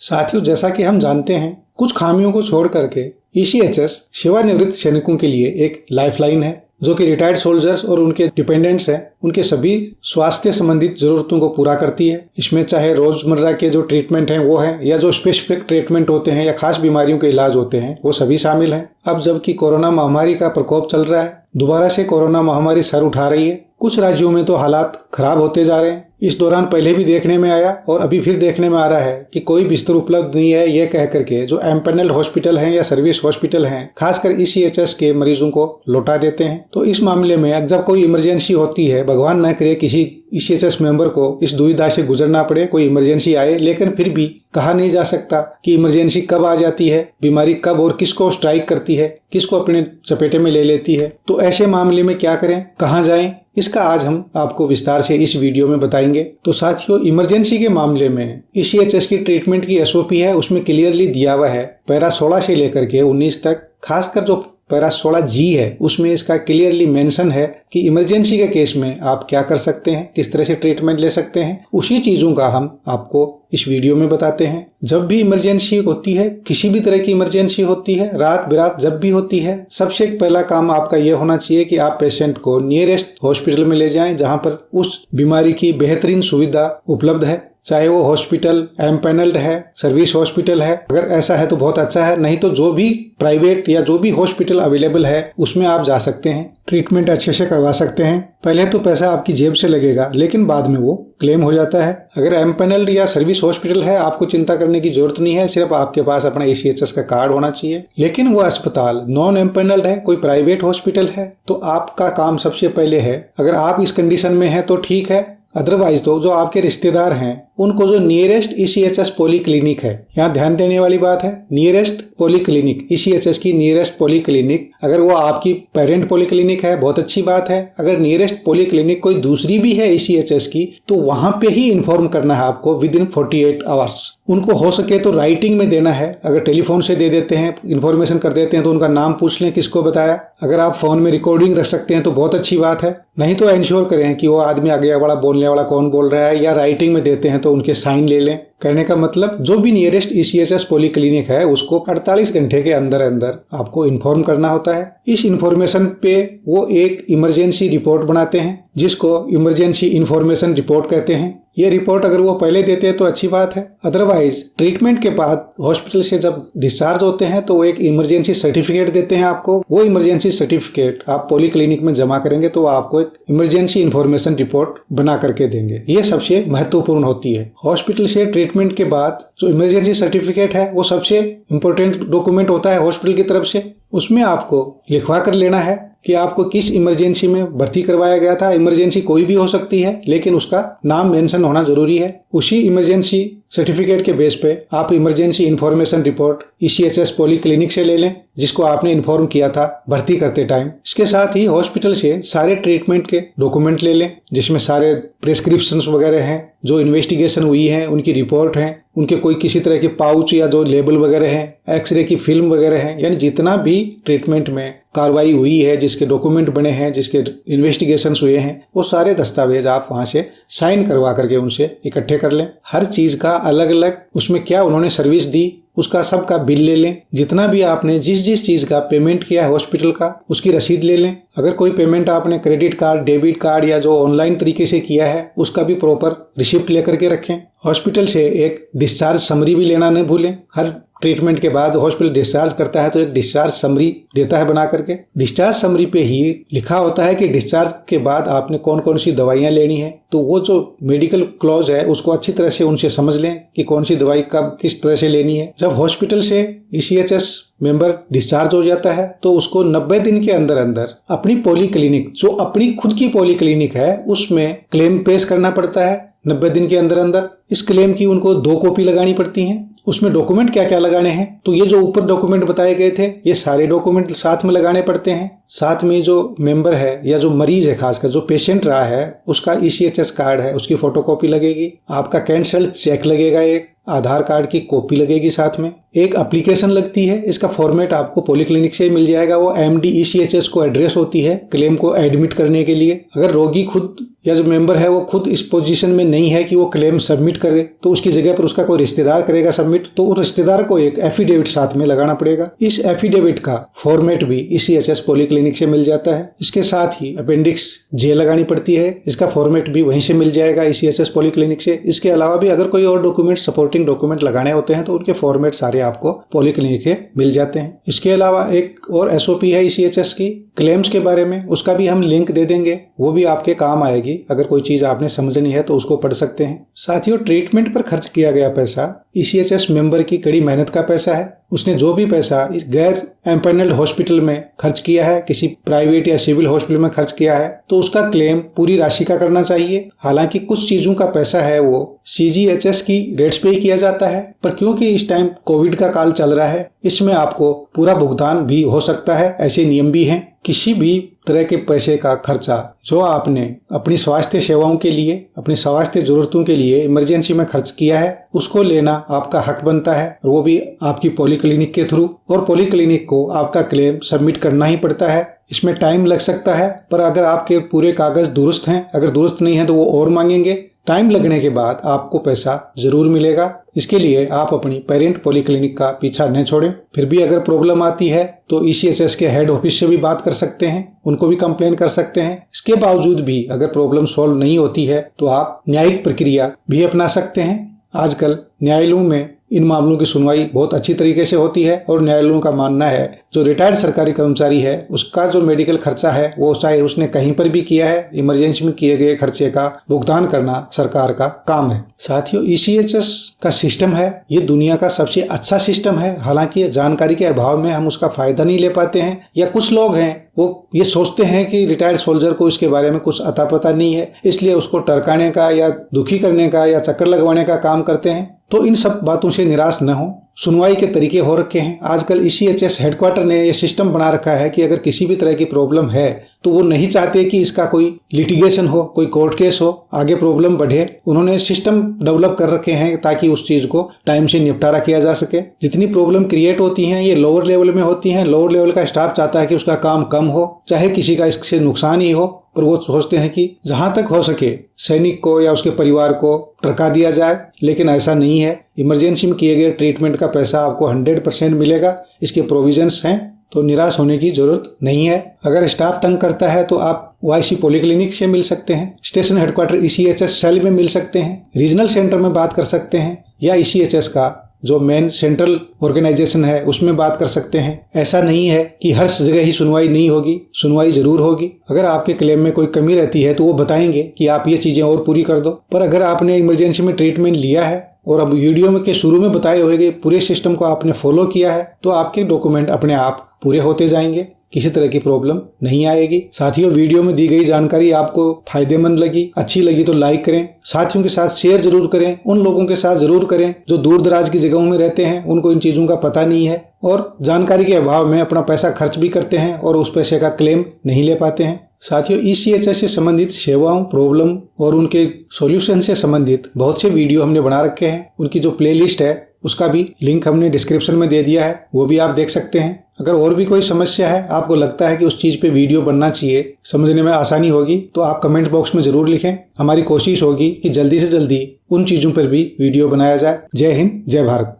साथियों, जैसा कि हम जानते हैं, कुछ खामियों को छोड़ करके ईसीएचएस सेवानिवृत्त सैनिकों के लिए एक लाइफलाइन है, जो कि रिटायर्ड सोल्जर्स और उनके डिपेंडेंट्स हैं, उनके सभी स्वास्थ्य संबंधित जरूरतों को पूरा करती है। इसमें चाहे रोजमर्रा के जो ट्रीटमेंट हैं वो है, या जो स्पेसिफिक ट्रीटमेंट होते हैं या खास बीमारियों के इलाज होते हैं, वो सभी शामिल हैं। अब जबकि कोरोना महामारी का प्रकोप चल रहा है, दोबारा से कोरोना महामारी सर उठा रही है। कुछ राज्यों में तो हालात खराब होते जा रहे हैं। इस दौरान पहले भी देखने में आया और अभी फिर देखने में आ रहा है कि कोई बिस्तर उपलब्ध नहीं है, यह कह करके जो एम्पैनल्ड हॉस्पिटल हैं या सर्विस हॉस्पिटल हैं, खासकर ईसीएचएस के मरीजों को लौटा देते हैं। तो इस मामले में जब कोई इमरजेंसी होती है, भगवान न करे किसी ईसीएचएस मेंबर को इस दुविधा से गुजरना पड़े, कोई इमरजेंसी आए, लेकिन फिर भी कहा नहीं जा सकता कि इमरजेंसी कब आ जाती है, बीमारी कब और किसको स्ट्राइक करती है, किसको अपने चपेटे में ले लेती है। तो ऐसे मामले में क्या करें, कहाँ जाएं, इसका आज हम आपको विस्तार से इस वीडियो में बताएंगे। तो साथियों, इमरजेंसी के मामले में ईसीएचएस की ट्रीटमेंट की एसओपी है, उसमें क्लियरली दिया हुआ है पैरा 16 से लेकर के 19 तक। खासकर जो पैरा 16G है, उसमें इसका क्लियरली मेंशन है कि इमरजेंसी के केस में आप क्या कर सकते हैं, किस तरह से ट्रीटमेंट ले सकते हैं। उसी चीजों का हम आपको इस वीडियो में बताते हैं। जब भी इमरजेंसी होती है, किसी भी तरह की इमरजेंसी होती है, रात बिरात जब भी होती है, सबसे पहला काम आपका यह होना चाहिए कि आप पेशेंट को नियरेस्ट हॉस्पिटल में ले जाएं, जहां पर उस बीमारी की बेहतरीन सुविधा उपलब्ध है। चाहे वो हॉस्पिटल एम्पैनल्ड है, सर्विस हॉस्पिटल है, अगर ऐसा है तो बहुत अच्छा है, नहीं तो जो भी प्राइवेट या जो भी हॉस्पिटल अवेलेबल है उसमें आप जा सकते हैं, ट्रीटमेंट अच्छे से करवा सकते हैं। पहले तो पैसा आपकी जेब से लगेगा, लेकिन बाद में वो क्लेम हो जाता है। अगर एम्पैनल्ड या सर्विस हॉस्पिटल है, आपको चिंता करने की जरूरत नहीं है, सिर्फ आपके पास अपना ईसीएचएस का कार्ड होना चाहिए। लेकिन वो अस्पताल नॉन एम्पैनल्ड है, कोई प्राइवेट हॉस्पिटल है, तो आपका काम सबसे पहले है, अगर आप इस कंडीशन में है तो ठीक है, अदरवाइज तो जो आपके रिश्तेदार हैं उनको जो नियरेस्ट ईसीएचएस पॉलीक्लिनिक है, यहाँ ध्यान देने वाली बात है, नियरेस्ट पॉलीक्लिनिक, ईसीएचएस की नियरेस्ट पॉलीक्लिनिक, अगर वो आपकी पेरेंट पॉलीक्लिनिक है बहुत अच्छी बात है। अगर नियरेस्ट पॉलीक्लिनिक कोई दूसरी भी है ईसीएचएस की, तो वहां पे ही इन्फॉर्म करना है आपको विदिन 48 आवर्स। उनको हो सके तो राइटिंग में देना है, अगर टेलीफोन से दे देते हैं, इन्फॉर्मेशन कर देते हैं, तो उनका नाम पूछ लें किसको बताया। अगर आप फोन में रिकॉर्डिंग रख सकते हैं तो बहुत अच्छी बात है, नहीं तो इंश्योर करें कि वो आदमी आगे वाला बोलने वाला कौन बोल रहा है, या राइटिंग में देते हैं तो उनके साइन ले लें। कहने का मतलब, जो भी नियरेस्ट ईसीएचएस पॉलीक्लिनिक है उसको 48 घंटे के अंदर अंदर आपको इन्फॉर्म करना होता है। इस इन्फॉर्मेशन पे वो एक इमरजेंसी रिपोर्ट बनाते हैं, जिसको इमरजेंसी इन्फॉर्मेशन रिपोर्ट कहते हैं। ये रिपोर्ट अगर वो पहले देते हैं तो अच्छी बात है, अदरवाइज ट्रीटमेंट के बाद हॉस्पिटल से जब डिस्चार्ज होते हैं तो वो एक इमरजेंसी सर्टिफिकेट देते हैं आपको। वो इमरजेंसी सर्टिफिकेट आप पॉलीक्लिनिक में जमा करेंगे तो आपको एक इमरजेंसी इन्फॉर्मेशन रिपोर्ट बना करके देंगे। ये सबसे महत्वपूर्ण होती है। हॉस्पिटल से ट्रीटमेंट के बाद जो इमरजेंसी सर्टिफिकेट है वो सबसे इम्पोर्टेंट डॉक्यूमेंट होता है हॉस्पिटल की तरफ से। उसमें आपको लिखवा कर लेना है कि आपको किस इमरजेंसी में भर्ती करवाया गया था। इमरजेंसी कोई भी हो सकती है, लेकिन उसका नाम मेंशन होना जरूरी है। उसी इमरजेंसी सर्टिफिकेट के बेस पे आप emergency information report ECHS polyclinic से ले लें, जिसको आपने इन्फॉर्म किया था भर्ती करते टाइम। इसके साथ ही हॉस्पिटल से सारे ट्रीटमेंट के डॉक्यूमेंट ले लें, जिसमें सारे प्रिस्क्रिप्शंस वगैरह हैं, जो इन्वेस्टिगेशन हुई है उनकी रिपोर्ट है, उनके कोई किसी तरह के पाउच या जो लेबल वगैरह हैं, एक्सरे की फिल्म वगैरह है, यानी जितना भी ट्रीटमेंट में कार्रवाई हुई है, जिसके डॉक्यूमेंट बने हैं, जिसके इन्वेस्टिगेशंस हुए हैं, वो सारे दस्तावेज आप वहां से साइन करवा करके उनसे इकट्ठे कर लें। हर चीज का अलग अलग उसमें क्या उन्होंने सर्विस दी उसका सबका बिल ले लें। जितना भी आपने जिस जिस चीज का पेमेंट किया है हॉस्पिटल का, उसकी रसीद ले लें। अगर कोई पेमेंट आपने क्रेडिट कार्ड, डेबिट कार्ड या जो ऑनलाइन तरीके से किया है, उसका भी प्रॉपर रिसिप्ट लेकर के रखें। हॉस्पिटल से एक डिस्चार्ज समरी भी लेना नहीं भूलें। हर ट्रीटमेंट के बाद हॉस्पिटल डिस्चार्ज करता है तो एक डिस्चार्ज समरी देता है बना करके। डिस्चार्ज समरी पे ही लिखा होता है कि डिस्चार्ज के बाद आपने कौन कौन सी दवाइयां लेनी है। तो वो जो मेडिकल क्लॉज है उसको अच्छी तरह से उनसे समझ लें कि कौन सी दवाई कब किस तरह से लेनी है। जब हॉस्पिटल से ईसीएचएस मेंबर डिस्चार्ज हो जाता है तो उसको 90 दिन के अंदर अंदर अपनी पॉलीक्लिनिक, जो अपनी खुद की पॉलीक्लिनिक है, उसमें क्लेम पेश करना पड़ता है 90 दिन के अंदर अंदर। इस क्लेम की उनको 2 कॉपी लगानी पड़ती हैं। उसमें डॉक्यूमेंट क्या क्या लगाने हैं, तो ये जो ऊपर डॉक्यूमेंट बताए गए थे, ये सारे डॉक्यूमेंट साथ में लगाने पड़ते हैं। साथ में जो मेंबर है या जो मरीज है, खासकर जो पेशेंट रहा है, उसका ईसीएचएस कार्ड है, उसकी फोटोकॉपी लगेगी। आपका कैंसल्ड चेक लगेगा एक, आधार कार्ड की कॉपी लगेगी, साथ में एक एप्लीकेशन लगती है, इसका फॉर्मेट आपको पॉलीक्लिनिक से मिल जाएगा। वो MDECHS को एड्रेस होती है क्लेम को एडमिट करने के लिए। अगर रोगी खुद या जो मेंबर है वो खुद इस पोजीशन में नहीं है कि वो क्लेम सबमिट करे, तो उसकी जगह पर उसका कोई रिश्तेदार करेगा सबमिट, तो उस रिश्तेदार को एक एफिडेविट साथ में लगाना पड़ेगा। इस एफिडेविट का फॉर्मेट भी ECHS पॉलीक्लिनिक से मिल जाता है। इसके साथ ही अपेंडिक्स J लगानी पड़ती है, इसका फॉर्मेट भी वहीं से मिल जाएगा ECHS पॉलीक्लिनिक से। इसके अलावा भी अगर कोई और डॉक्यूमेंट, सपोर्टिंग डॉक्यूमेंट लगाने होते हैं तो उनके फॉर्मेट सारे आपको पॉलीक्लिनिक से मिल जाते हैं। इसके अलावा एक और SOP है ECHS की क्लेम्स के बारे में, उसका भी हम लिंक दे देंगे, वो भी आपके काम आएगी। अगर कोई चीज आपने समझनी है तो उसको पढ़ सकते हैं। साथियों, ट्रीटमेंट पर खर्च किया गया पैसा ECHS मेंबर की कड़ी मेहनत का पैसा है। उसने जो भी पैसा इस गैर एम्पैनल्ड हॉस्पिटल में खर्च किया है, किसी प्राइवेट या सिविल हॉस्पिटल में खर्च किया है, तो उसका क्लेम पूरी राशि का करना चाहिए। हालांकि कुछ चीजों का पैसा है वो CGHS की रेट्स पे ही किया जाता है, पर क्योंकि इस टाइम कोविड का काल चल रहा है, इसमें आपको पूरा भुगतान भी हो सकता है, ऐसे नियम भी हैं। किसी भी तरह के पैसे का खर्चा जो आपने अपनी स्वास्थ्य सेवाओं के लिए, अपनी स्वास्थ्य जरूरतों के लिए इमरजेंसी में खर्च किया है, उसको लेना आपका हक बनता है, और वो भी आपकी पॉलीक्लिनिक के थ्रू। और पॉलीक्लिनिक को आपका क्लेम सबमिट करना ही पड़ता है। इसमें टाइम लग सकता है, पर अगर आपके पूरे कागज दुरुस्त हैं, अगर दुरुस्त नहीं है तो वो और मांगेंगे। टाइम लगने के बाद आपको पैसा जरूर मिलेगा। इसके लिए आप अपनी पेरेंट पॉलीक्लिनिक का पीछा न छोड़ें। फिर भी अगर प्रॉब्लम आती है तो ECHS के हेड ऑफिस से भी बात कर सकते हैं, उनको भी कंप्लेन कर सकते हैं। इसके बावजूद भी अगर प्रॉब्लम सॉल्व नहीं होती है तो आप न्यायिक प्रक्रिया भी अपना सकते हैं। आजकल न्यायालयों में इन मामलों की सुनवाई बहुत अच्छी तरीके से होती है, और न्यायालयों का मानना है जो रिटायर्ड सरकारी कर्मचारी है उसका जो मेडिकल खर्चा है वो चाहे उसने कहीं पर भी किया है, इमरजेंसी में किए गए खर्चे का भुगतान करना सरकार का काम है। साथियों, ECHS का सिस्टम है, ये दुनिया का सबसे अच्छा सिस्टम है। हालांकि जानकारी के अभाव में हम उसका फायदा नहीं ले पाते हैं, या कुछ लोग हैं वो ये सोचते हैं कि रिटायर्ड सोल्जर को इसके बारे में कुछ अता पता नहीं है, इसलिए उसको टरकाने का या दुखी करने का या चक्कर लगवाने का काम करते हैं। तो इन सब बातों से निराश न हो। सुनवाई के तरीके हो रखे हैं। आजकल ECHS हेडक्वार्टर ने ये सिस्टम बना रखा है कि अगर किसी भी तरह की प्रॉब्लम है तो वो नहीं चाहते कि इसका कोई लिटिगेशन हो, कोई कोर्ट केस हो, आगे प्रॉब्लम बढ़े। उन्होंने सिस्टम डेवलप कर रखे हैं ताकि उस चीज को टाइम से निपटारा किया जा सके। जितनी प्रॉब्लम क्रिएट होती हैं ये लोअर लेवल में होती हैं। लोअर लेवल का स्टाफ चाहता है कि उसका काम कम हो, चाहे किसी का इससे नुकसान ही हो, पर वो सोचते हैं कि जहां तक हो सके सैनिक को या उसके परिवार को टरका दिया जाए, लेकिन ऐसा नहीं है। इमरजेंसी में किए गए ट्रीटमेंट का पैसा आपको 100% मिलेगा। इसके प्रोविजंस हैं, तो निराश होने की जरूरत नहीं है। अगर स्टाफ तंग करता है तो आप OIC पॉलीक्लिनिक से मिल सकते हैं, स्टेशन हेडक्वार्टर ECHS सेल में मिल सकते हैं, रीजनल सेंटर में बात कर सकते हैं, या ECHS का जो मेन सेंट्रल ऑर्गेनाइजेशन है उसमें बात कर सकते हैं। ऐसा नहीं है कि हर जगह ही सुनवाई नहीं होगी, सुनवाई जरूर होगी। अगर आपके क्लेम में कोई कमी रहती है तो वो बताएंगे कि आप ये चीजें और पूरी कर दो। पर अगर आपने इमरजेंसी में ट्रीटमेंट लिया है और अब वीडियो में के शुरू में बताए हुए पूरे सिस्टम को आपने फॉलो किया है, तो आपके डॉक्यूमेंट अपने आप पूरे होते जाएंगे, किसी तरह की प्रॉब्लम नहीं आएगी। साथियों, वीडियो में दी गई जानकारी आपको फायदेमंद लगी, अच्छी लगी तो लाइक करें, साथियों के साथ शेयर जरूर करें, उन लोगों के साथ जरूर करें जो दूर दराज की जगहों में रहते हैं, उनको इन चीजों का पता नहीं है और जानकारी के अभाव में अपना पैसा खर्च भी करते हैं और उस पैसे का क्लेम नहीं ले पाते हैं। साथियों, ECHS से संबंधित सेवाओं, प्रॉब्लम और उनके सॉल्यूशन से संबंधित बहुत से वीडियो हमने बना रखे हैं। उनकी जो प्लेलिस्ट है उसका भी लिंक हमने डिस्क्रिप्शन में दे दिया है, वो भी आप देख सकते हैं। अगर और भी कोई समस्या है, आपको लगता है कि उस चीज पे वीडियो बनना चाहिए, समझने में आसानी होगी, तो आप कमेंट बॉक्स में जरूर लिखें। हमारी कोशिश होगी कि जल्दी से जल्दी उन चीजों पर भी वीडियो बनाया जाए। जय हिंद, जय भारत।